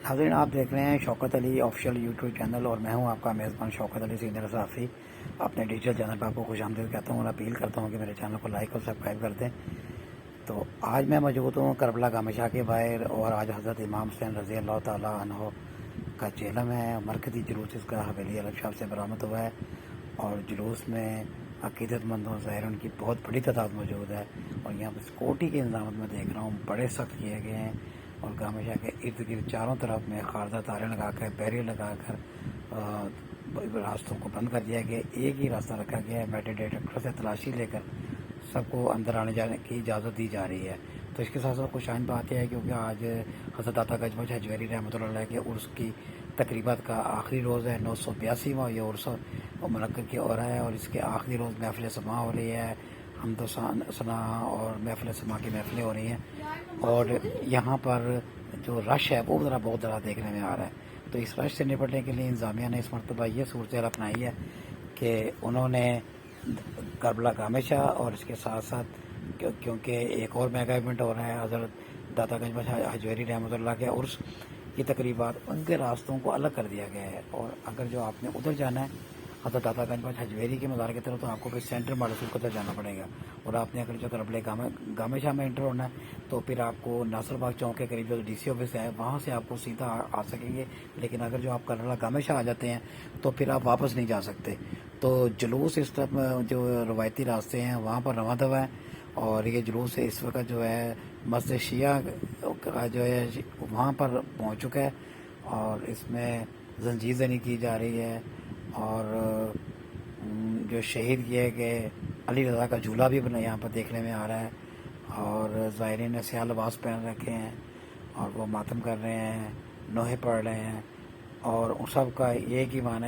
ناظرین، آپ دیکھ رہے ہیں Shaukat Ali official YouTube channel اور میں ہوں آپ کا میزبان شوکت علی سینئر صحافی۔ اپنے ڈیجیٹل چینل پر آپ کو خوش آمدید کہتا ہوں اور اپیل کرتا ہوں کہ میرے چینل کو لائک اور سبسکرائب کر دیں۔ تو آج میں موجود ہوں کربلا گام شاہ کے باہر، اور آج حضرت امام حسین رضی اللہ تعالیٰ عنہ کا چہلم ہے۔ مرکزی جلوس اس کا حویلی الگ شاہ سے برآمد ہوا ہے، اور جلوس میں عقیدت مندوں ظاہر ان کی بہت بڑی تعداد موجود ہے، اور یہاں پر سیکورٹی کے انتظامات میں دیکھ رہا ہوں بڑے سخت کیے گئے ہیں، اور گام شاہ کے ارد گرد چاروں طرف میں خاردہ تاریں لگا کر، بیریئر لگا کر راستوں کو بند کر دیا گیا۔ ایک ہی راستہ رکھا گیا ہے، میٹل ڈیٹیکٹر سے تلاشی لے کر سب کو اندر آنے جانے کی اجازت دی جا رہی ہے۔ تو اس کے ساتھ ساتھ خوش آئند بات یہ ہے کیونکہ آج حضرت داتا گنج بخش حجویری رحمۃ اللہ علیہ کے عرس کی تقریبات کا آخری روز ہے۔ 982واں یہ عرس منعقد کی ہو رہا ہے، اور اس کے آخری روز محفل سماع ہو رہی ہے، حمد و ثنا اور محفل سماع کی محفلیں ہو رہی ہیں، اور یہاں پر جو رش ہے وہ بہت زیادہ دیکھنے میں آ رہا ہے۔ تو اس رش سے نپٹنے کے لیے انتظامیہ نے اس مرتبہ یہ صورتحال اپنائی ہے کہ انہوں نے کربلا گام شاہ اور اس کے ساتھ ساتھ کیونکہ ایک اور میگا ایونٹ ہو رہا ہے حضرت داتا گنج بخش حجویری رحمۃ اللہ کے عرس کی تقریبات، ان کے راستوں کو الگ کر دیا گیا ہے، اور اگر جو آپ نے ادھر جانا ہے حضرت داتا گنج بخش حجویری کے مزار کی طرف تو آپ کو پھر سینٹر ماڈل کو ادھر جانا پڑے گا، اور آپ نے اگر جو کربلا گام شاہ میں انٹر ہونا ہے تو پھر آپ کو ناصر باغ چوک کے قریب جو ڈی سی آفس ہے وہاں سے آپ کو سیدھا آ سکیں گے، لیکن اگر جو آپ کربلا گام شاہ آ جاتے ہیں تو پھر آپ واپس نہیں جا سکتے۔ تو جلوس اس طرف جو روایتی راستے ہیں وہاں پر رواں دوا ہے، اور یہ جلوس اس وقت جو ہے مسجد شیعہ کا جو ہے وہاں پر پہنچ چکا ہے، اور اس میں زنجیر زنی کی جا رہی ہے، اور جو شہید کیے گئے علی رضا کا جھولا بھی یہاں پر دیکھنے میں آ رہا ہے، اور زائرین نے سیاہ لباس پہن رکھے ہیں اور وہ ماتم کر رہے ہیں، نوحے پڑھ رہے ہیں، اور سب کا ایک ہی معنی ہے